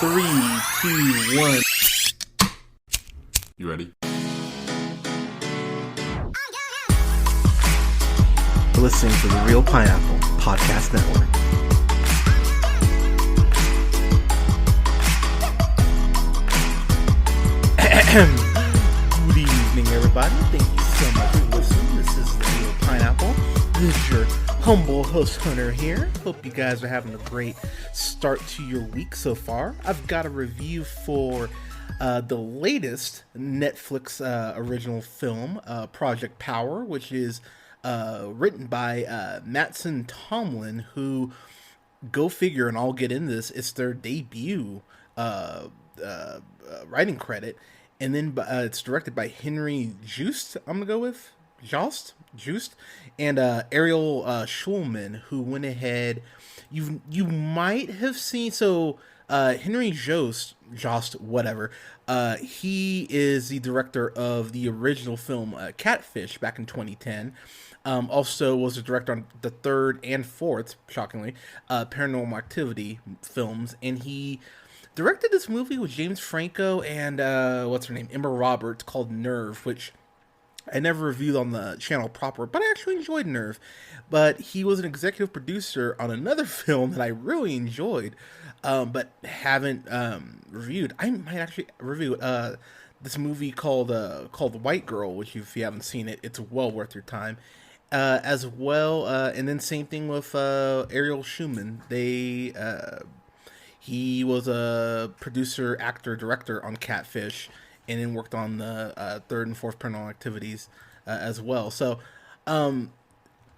Three, two, one. You ready? You're listening to the Real Pineapple Podcast Network. Good evening, everybody. Thank you so much for listening. This is the Real Pineapple. This is your humble host, Hunter, here. Hope you guys are having a great start to your week so far. I've got a review for the latest Netflix original film, Project Power, which is written by Mattson Tomlin, who, go figure, and I'll get into this, it's their debut writing credit. And then it's directed by Henry Joost, I'm going to go with. Joost. And Ariel Schulman, who went ahead. You might have seen, so Henry Joost, whatever. He is the director of the original film Catfish back in 2010. Also was the director on the third and fourth, shockingly, Paranormal Activity films. And he directed this movie with James Franco and, what's her name, Emma Roberts, called Nerve, which I never reviewed on the channel proper, but I actually enjoyed Nerve. But he was an executive producer on another film that I really enjoyed, but haven't reviewed. I might actually review this movie called White Girl, which if you haven't seen it, it's well worth your time. As well, and then same thing with Ariel Schulman. He was a producer, actor, director on Catfish, and then worked on the third and fourth Paranormal Activities as well. So, kind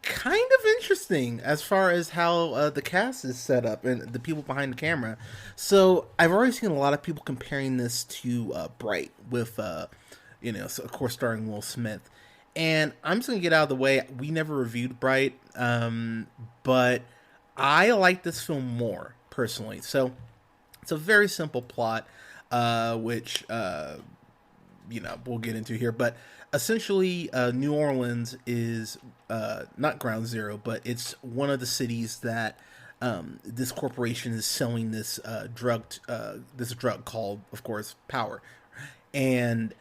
of interesting as far as how the cast is set up and the people behind the camera. So, I've already seen a lot of people comparing this to Bright with, so of course, starring Will Smith. And I'm just going to get out of the way. We never reviewed Bright, but I like this film more, personally. So, it's a very simple plot, which, we'll get into here. But essentially, New Orleans is not ground zero, but it's one of the cities that this corporation is selling this drug called, of course, Power. And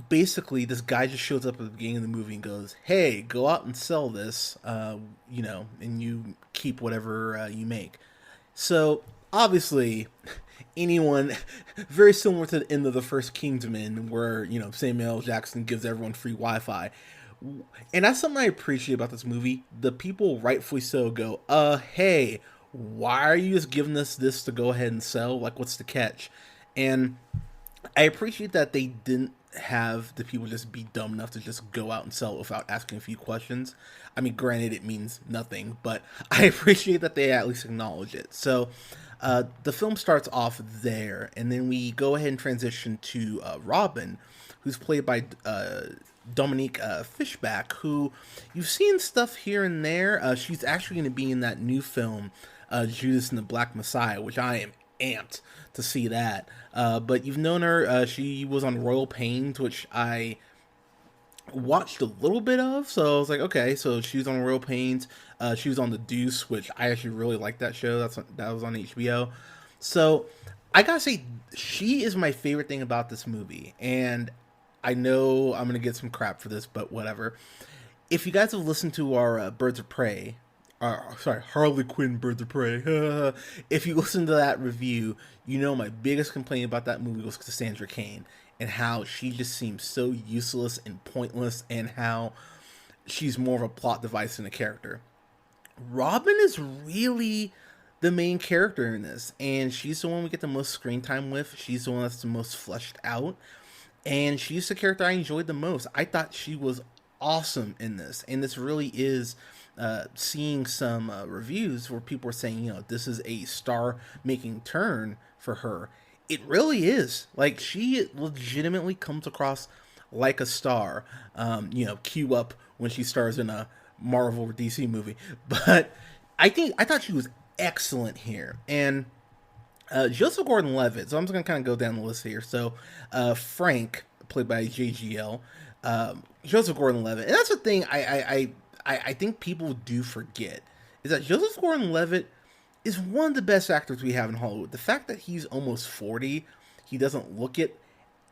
basically, this guy just shows up at the beginning of the movie and goes, "Hey, go out and sell this, and you keep whatever you make." So, obviously, anyone, very similar to the end of the first Kingsman, where, Samuel L. Jackson gives everyone free Wi-Fi. And that's something I appreciate about this movie. The people, rightfully so, go, hey, why are you just giving us this to go ahead and sell? Like, what's the catch? And I appreciate that they didn't have the people just be dumb enough to just go out and sell it without asking a few questions. I mean, granted, it means nothing, but I appreciate that they at least acknowledge it. So, the film starts off there, and then we go ahead and transition to Robin, who's played by Dominique Fishback, who you've seen stuff here and there. She's actually going to be in that new film, Judas and the Black Messiah, which I am amped to see that. But you've known her. She was on Royal Pains, which I watched a little bit of, so I was like, okay, so she was on Royal Pains. She was on The Deuce, which I actually really like that show. That was on HBO. So I gotta say, she is my favorite thing about this movie, and I know I'm gonna get some crap for this, but whatever. If you guys have listened to our Birds of Prey, Harley Quinn Birds of Prey, if you listen to that review, my biggest complaint about that movie was Cassandra Cain, and how she just seems so useless and pointless, and how she's more of a plot device than a character. Robin is really the main character in this, and she's the one we get the most screen time with. She's the one that's the most fleshed out, and she's the character I enjoyed the most. I thought she was awesome in this, and this really is seeing some reviews where people are saying, this is a star-making turn for her. It really is. Like, she legitimately comes across like a star. Cue up when she stars in a Marvel or DC movie. But I thought she was excellent here. And Joseph Gordon-Levitt, so I'm just going to kind of go down the list here. So, Frank, played by JGL, Joseph Gordon-Levitt. And that's the thing I think people do forget, is that Joseph Gordon-Levitt is one of the best actors we have in Hollywood. The fact that he's almost 40, he doesn't look it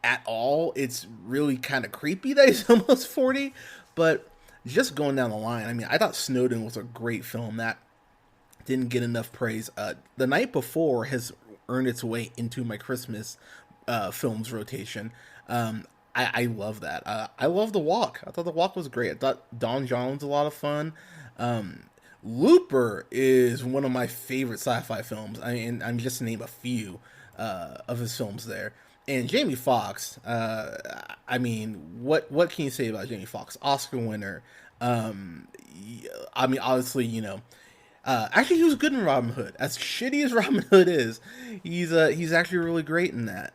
at all. It's really kind of creepy that he's almost 40, but just going down the line, I mean, I thought Snowden was a great film that didn't get enough praise. The Night Before has earned its way into my Christmas films rotation. I love that. I love The Walk. I thought The Walk was great. I thought Don John was a lot of fun. Looper is one of my favorite sci-fi films. I mean, I'm just to name a few of his films there. And Jamie Foxx, I mean, what can you say about Jamie Foxx? Oscar winner. I mean, obviously, you know, actually, he was good in Robin Hood. As shitty as Robin Hood is, he's actually really great in that.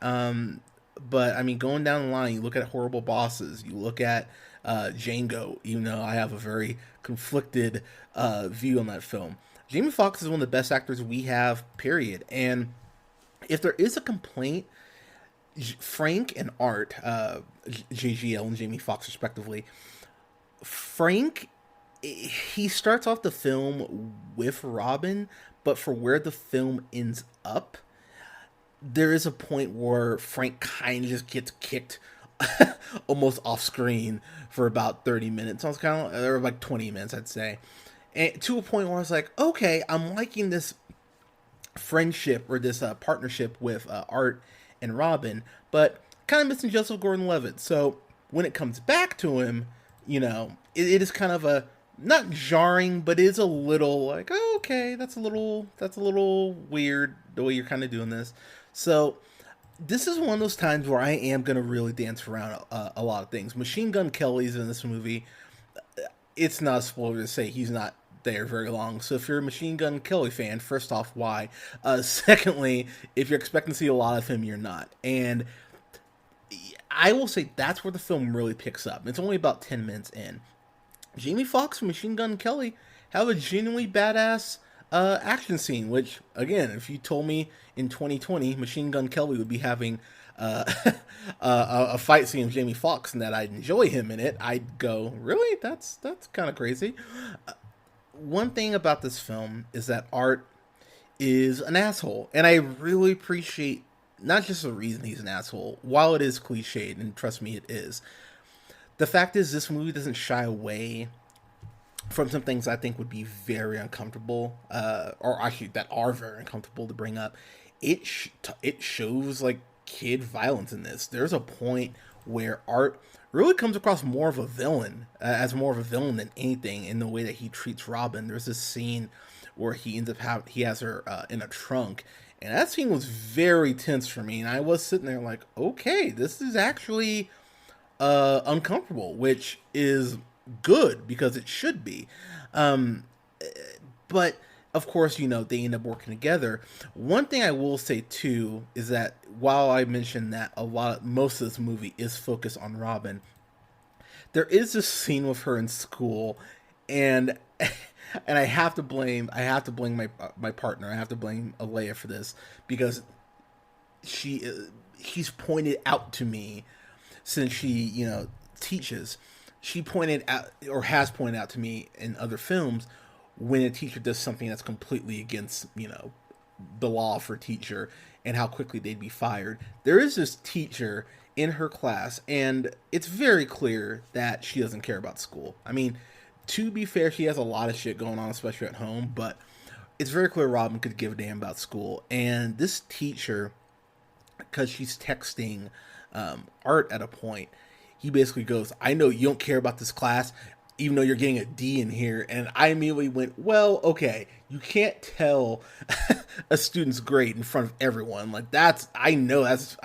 But I mean, going down the line, you look at Horrible Bosses, you look at Django. Even though I have a very conflicted view on that film, Jamie Foxx is one of the best actors we have. Period. And if there is a complaint, Frank and Art, JGL and Jamie Foxx respectively, Frank, he starts off the film with Robin, but for where the film ends up, there is a point where Frank kind of just gets kicked almost off screen for about 30 minutes. I was kind of, or like 20 minutes, I'd say. And to a point where I was like, okay, I'm liking this friendship or this partnership with Art and Robin, but kind of missing Joseph Gordon-Levitt. So when it comes back to him, you know, it is kind of a, not jarring, but it is a little like, oh, okay, that's a little weird the way you're kind of doing this. So this is one of those times where I am going to really dance around a lot of things. Machine Gun Kelly's in this movie. It's not a spoiler to say he's not there very long. So if you're a Machine Gun Kelly fan, first off, why? Secondly, if you're expecting to see a lot of him, you're not. And I will say that's where the film really picks up. It's only about 10 minutes in. Jamie Foxx and Machine Gun Kelly have a genuinely badass action scene, which, again, if you told me in 2020 Machine Gun Kelly would be having a fight scene with Jamie Foxx and that I'd enjoy him in it, I'd go, really? That's kind of crazy. One thing about this film is that Art is an asshole, and I really appreciate not just the reason he's an asshole, while it is cliched, and trust me, it is. The fact is, this movie doesn't shy away from some things I think would be very uncomfortable, or actually that are very uncomfortable to bring up. It shows like kid violence in this. There's a point where Art really comes across more of a villain, as more of a villain than anything in the way that he treats Robin. There's this scene where he has her in a trunk, and that scene was very tense for me. And I was sitting there like, okay, this is actually uncomfortable, which is good because it should be. But of course, you know, they end up working together. One thing I will say too is that while I mentioned that most of this movie is focused on Robin, there is this scene with her in school, and and I have to blame my partner. I have to blame Alea for this, because he's pointed out to me since she, you know, teaches. She pointed out, or has pointed out to me in other films, when a teacher does something that's completely against, you know, the law for a teacher, and how quickly they'd be fired. There is this teacher in her class, and it's very clear that she doesn't care about school. I mean, to be fair, she has a lot of shit going on, especially at home, but it's very clear Robin could give a damn about school. And this teacher, because she's texting Art at a point, he basically goes, I know you don't care about this class, even though you're getting a D in here. And I immediately went, well, okay, you can't tell a student's grade in front of everyone. Like, I know that's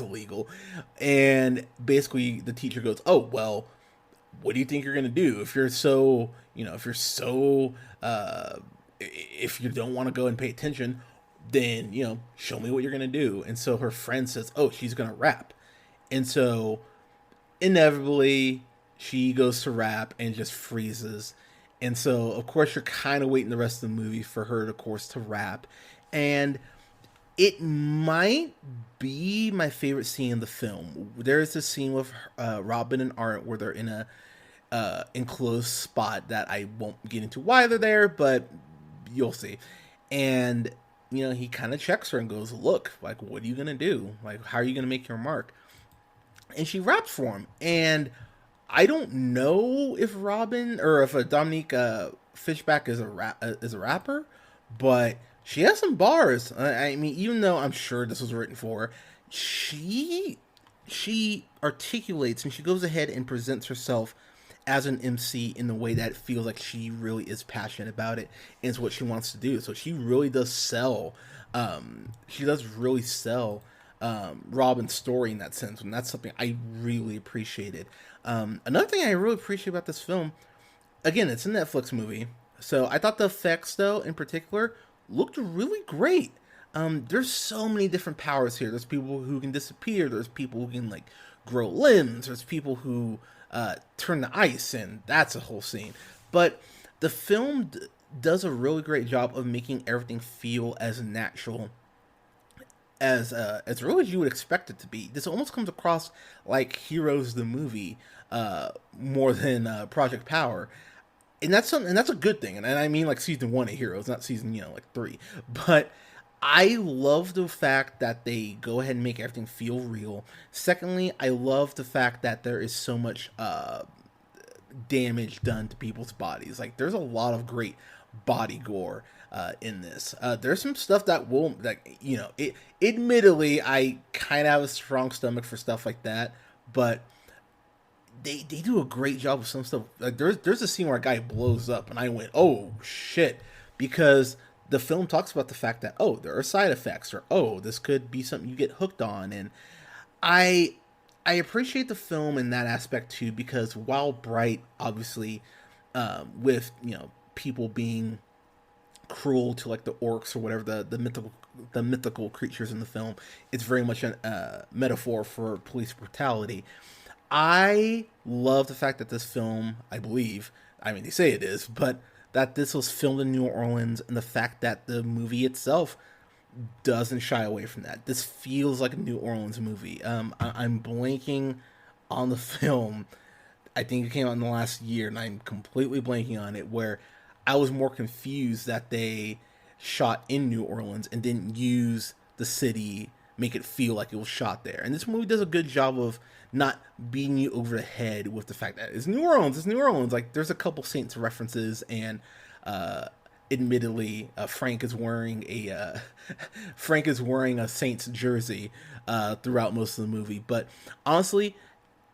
illegal. And basically the teacher goes, oh, well, what do you think you're going to do? If you're so, you know, if you don't want to go and pay attention, then, you know, show me what you're going to do. And so her friend says, oh, she's going to rap. And so inevitably she goes to rap and just freezes. And so, of course, you're kind of waiting the rest of the movie for her, of course, to rap. And it might be my favorite scene in the film. There's this scene with Robin and Art where they're in a enclosed spot that I won't get into why they're there, but you'll see. And he kind of checks her and goes, "Look, like, what are you gonna do? Like, how are you gonna make your mark?" And she raps for him. And I don't know if Robin or if Dominique Fishback is a rapper, but she has some bars. I mean, even though I'm sure this was written for her, she articulates and she goes ahead and presents herself as an MC in the way that feels like she really is passionate about it and it's what she wants to do. So she really does sell. She does really sell Robin's story in that sense, and that's something I really appreciated. Another thing I really appreciate about this film, again, it's a Netflix movie, so I thought the effects, though, in particular, looked really great. There's so many different powers here. There's people who can disappear. There's people who can like grow limbs. There's people who turn to ice, and that's a whole scene. But the film does a really great job of making everything feel as natural as real as you would expect it to be. This almost comes across like Heroes the movie more than Project Power, and that's something, and that's a good thing. And I mean like season 1 of Heroes, not season like 3. But I love the fact that they go ahead and make everything feel real. Secondly, I love the fact that there is so much damage done to people's bodies. Like there's a lot of great body gore in this. There's some stuff that will, like, it. Admittedly, I kind of have a strong stomach for stuff like that, but they do a great job with some stuff. Like there's a scene where a guy blows up, and I went, "Oh shit," because the film talks about the fact that, oh, there are side effects, or oh, this could be something you get hooked on. And I I appreciate the film in that aspect too, because while bright, obviously, with people being cruel to like the orcs or whatever the mythical creatures in the film, it's very much a metaphor for police brutality. I love the fact that this film, I believe, I mean, they say it is, but that this was filmed in New Orleans, and the fact that the movie itself doesn't shy away from that. This feels like a New Orleans movie. I'm blanking on the film. I think it came out in the last year, and I'm completely blanking on it. Where I was more confused that they shot in New Orleans and didn't use the city, make it feel like it was shot there. And this movie does a good job of not beating you over the head with the fact that it's New Orleans. It's New Orleans. Like there's a couple Saints references, and admittedly, Frank is wearing a Frank is wearing a Saints jersey throughout most of the movie. But honestly,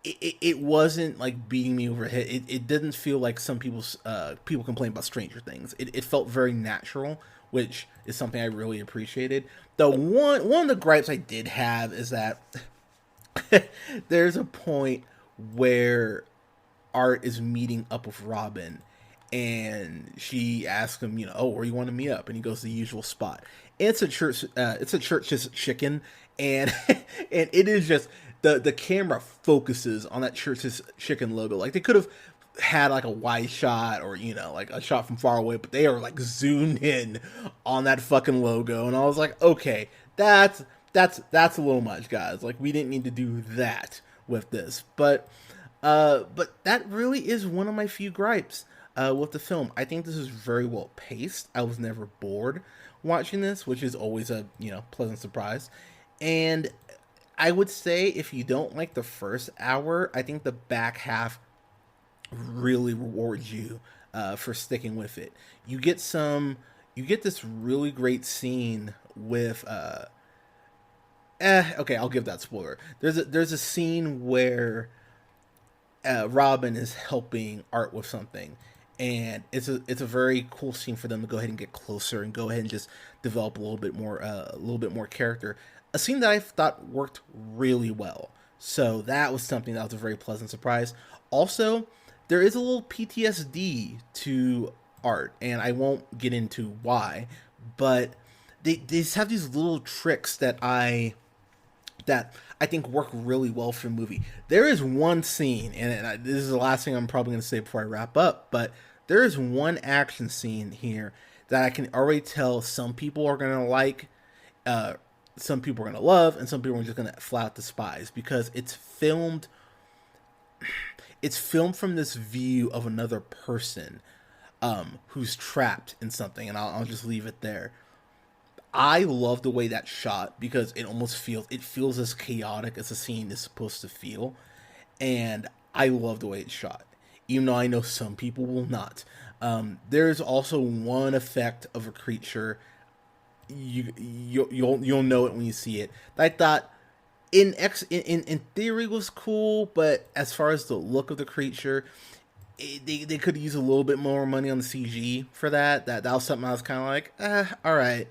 it wasn't like beating me over the head. It didn't feel like some people complain about Stranger Things. It felt very natural, which is something I really appreciated. The one of the gripes I did have is that there's a point where Art is meeting up with Robin, and she asks him, oh, where you want to meet up, and he goes to the usual spot. It's a church. It's a church's chicken, and and it is just the camera focuses on that church's chicken logo. Like they could have had like a wide shot or like a shot from far away, but they are like zoomed in on that fucking logo, and I was like, okay, that's a little much, guys. Like we didn't need to do that with this, but that really is one of my few gripes with the film. I think this is very well paced. I was never bored watching this, which is always a pleasant surprise. And I would say if you don't like the first hour, I think the back half really rewards you for sticking with it. You get this really great scene with okay, I'll give that spoiler. There's a scene where Robin is helping Art with something, and it's a very cool scene for them to go ahead and get closer and go ahead and just develop a little bit more character. A scene that I thought worked really well. So that was something that was a very pleasant surprise. Also, there is a little PTSD to Art, and I won't get into why, but they just have these little tricks that I think work really well for the movie. There is one scene, and this is the last thing I'm probably going to say before I wrap up, but there is one action scene here that I can already tell some people are going to like, some people are going to love, and some people are just going to flat out despise, because it's filmed from this view of another person who's trapped in something, and I'll just leave it there. I love the way that's shot because it feels as chaotic as a scene is supposed to feel, and I love the way it's shot. Even though I know some people will not. There's also one effect of a creature you'll know it when you see it. I thought in theory was cool, but as far as the look of the creature, they could use a little bit more money on the CG for that. That was something I was kind of like, all right.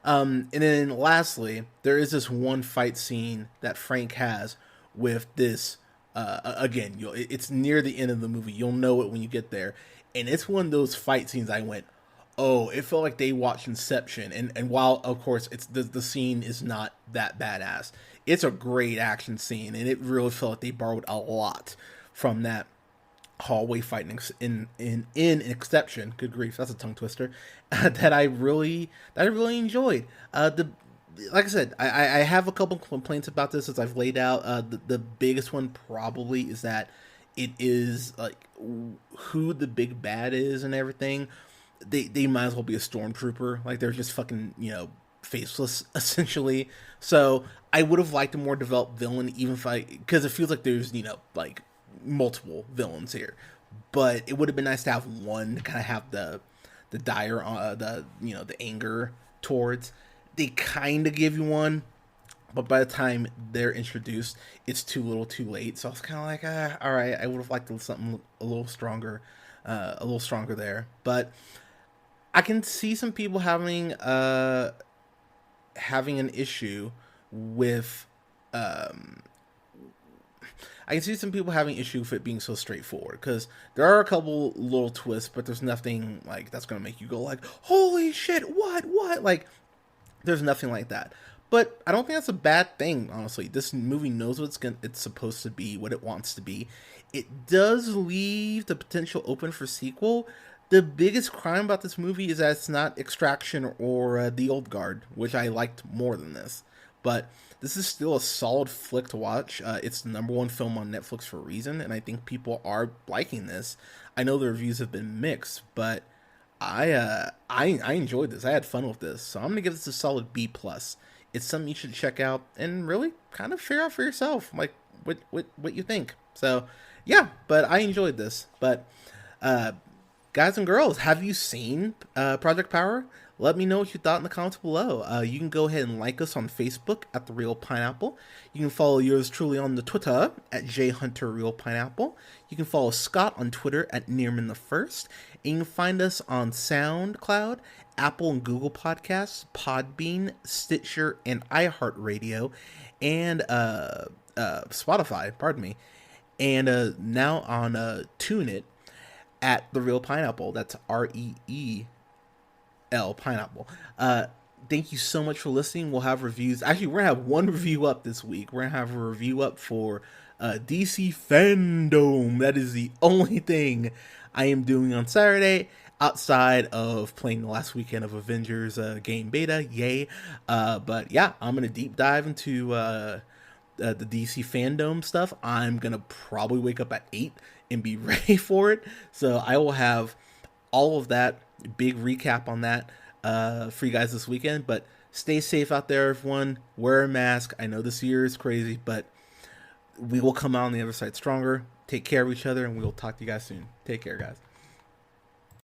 And then lastly, there is this one fight scene that Frank has with this. Again, it's near the end of the movie. You'll know it when you get there, and it's one of those fight scenes. I went, oh, it felt like they watched Inception. And while of course it's the scene is not that badass, it's a great action scene, and it really felt like they borrowed a lot from that hallway fighting in Inception. Good grief, that's a tongue twister. that I really enjoyed. The Like I said, I have a couple complaints about this as I've laid out. The biggest one probably is that it is like who the big bad is and everything. They might as well be a stormtrooper. Like they're just fucking faceless essentially. So I would have liked a more developed villain, even if because it feels like there's like multiple villains here. But it would have been nice to have one to kind of have the dire the anger towards. They kind of give you one, but by the time they're introduced, it's too little, too late. So I was kind of like, all right, I would have liked something a little stronger there. But I can see some people having an issue with. I can see some people having issue with it being so straightforward because there are a couple little twists, but there's nothing like that's gonna make you go like, holy shit, what? Like, there's nothing like that. But I don't think that's a bad thing, honestly. This movie knows what it's supposed to be, what it wants to be. It does leave the potential open for sequel. The biggest crime about this movie is that it's not Extraction or The Old Guard, which I liked more than this. But this is still a solid flick to watch. It's the #1 film on Netflix for a reason, and I think people are liking this. I know the reviews have been mixed, but I enjoyed this. I had fun with this, so I'm gonna give this a solid B+. It's something you should check out and really kind of figure out for yourself, like what you think. So yeah, but I enjoyed this. But guys and girls, have you seen Project Power? Let me know what you thought in the comments below. You can go ahead and like us on Facebook at The Real Pineapple. You can follow yours truly on the Twitter at JHunterRealPineapple. You can follow Scott on Twitter at Nearman1st. And you can find us on SoundCloud, Apple and Google Podcasts, Podbean, Stitcher, and iHeartRadio, and Spotify, pardon me. And now on TuneIt at The Real Pineapple. That's REEL Pineapple. Thank you so much for listening. We'll have reviews. Actually, we're gonna have one review up this week. We're gonna have a review up for DC Fandom. That is the only thing I am doing on Saturday outside of playing the last weekend of Avengers game beta. Yay. But yeah, I'm gonna deep dive into the DC Fandom stuff. I'm gonna probably wake up at 8 and be ready for it. So I will have all of that, big recap on that for you guys this weekend. But stay safe out there, everyone. Wear a mask. I know this year is crazy, but we will come out on the other side stronger. Take care of each other, and we will talk to you guys soon. Take care, guys.